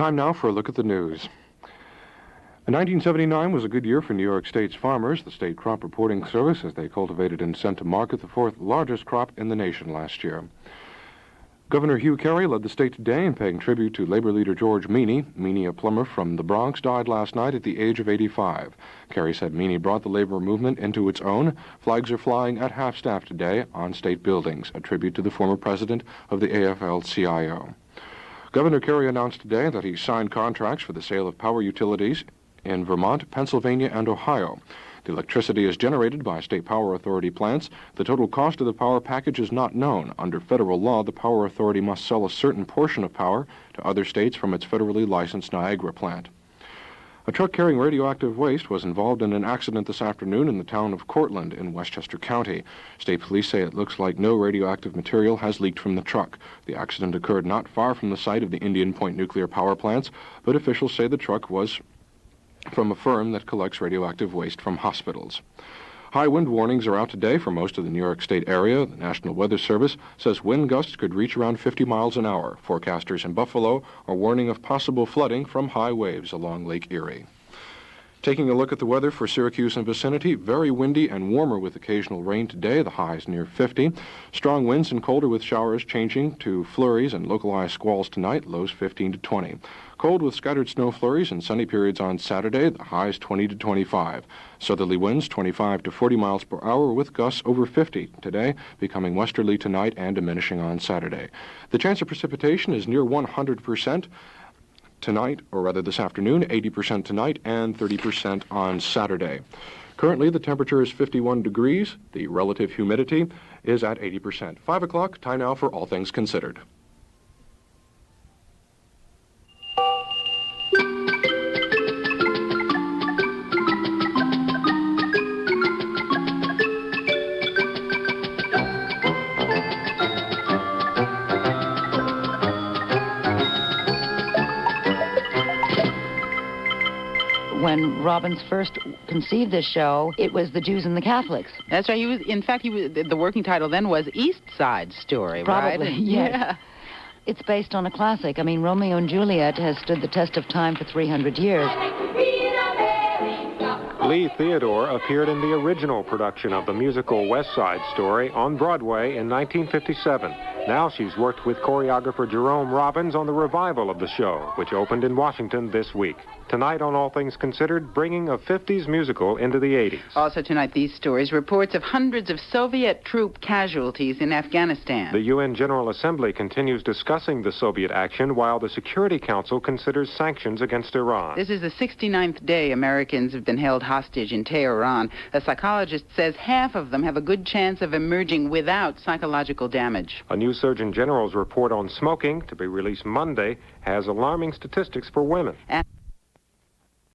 Time now for a look at the news. 1979 was a good year for New York State's farmers. The State Crop Reporting Service, as they cultivated and sent to market the fourth largest crop in the nation last year. Governor Hugh Carey led the state today in paying tribute to labor leader George Meany. Meany, a plumber from the Bronx, died last night at the age of 85. Carey said Meany brought the labor movement into its own. Flags are flying at half-staff today on state buildings, a tribute to the former president of the AFL-CIO. Governor Carey announced today that he signed contracts for the sale of power utilities in Vermont, Pennsylvania, and Ohio. The electricity is generated by state power authority plants. The total cost of the power package is not known. Under federal law, the power authority must sell a certain portion of power to other states from its federally licensed Niagara plant. A truck carrying radioactive waste was involved in an accident this afternoon in the town of Cortland in Westchester County. State police say it looks like no radioactive material has leaked from the truck. The accident occurred not far from the site of the Indian Point nuclear power plants, but officials say the truck was from a firm that collects radioactive waste from hospitals. High wind warnings are out today for most of the New York State area. The National Weather Service says wind gusts could reach around 50 miles an hour. Forecasters in Buffalo are warning of possible flooding from high waves along Lake Erie. Taking a look at the weather for Syracuse and vicinity, very windy and warmer with occasional rain today, the highs near 50. Strong winds and colder with showers changing to flurries and localized squalls tonight, lows 15 to 20. Cold with scattered snow flurries and sunny periods on Saturday, the highs 20 to 25. Southerly winds 25 to 40 miles per hour with gusts over 50 today, becoming westerly tonight and diminishing on Saturday. The chance of precipitation is near 100%. Tonight, or rather this afternoon, 80% tonight and 30% on Saturday. Currently, the temperature is 51 degrees. The relative humidity is at 80%. 5 o'clock, time now for All Things Considered. When Robbins first conceived this show, it was the Jews and the Catholics. That's right. The working title then was East Side Story, Probably, right? yes. Yeah. It's based on a classic. I mean, Romeo and Juliet has stood the test of time for 300 years. Lee Theodore appeared in the original production of the musical West Side Story on Broadway in 1957. Now she's worked with choreographer Jerome Robbins on the revival of the show, which opened in Washington this week. Tonight on All Things Considered, bringing a 50s musical into the 80s. Also tonight, these stories, reports of hundreds of Soviet troop casualties in Afghanistan. The UN General Assembly continues discussing the Soviet action while the Security Council considers sanctions against Iran. This is the 69th day Americans have been held hostage in Tehran. A psychologist says half of them have a good chance of emerging without psychological damage. A new Surgeon General's report on smoking, to be released Monday, has alarming statistics for women. And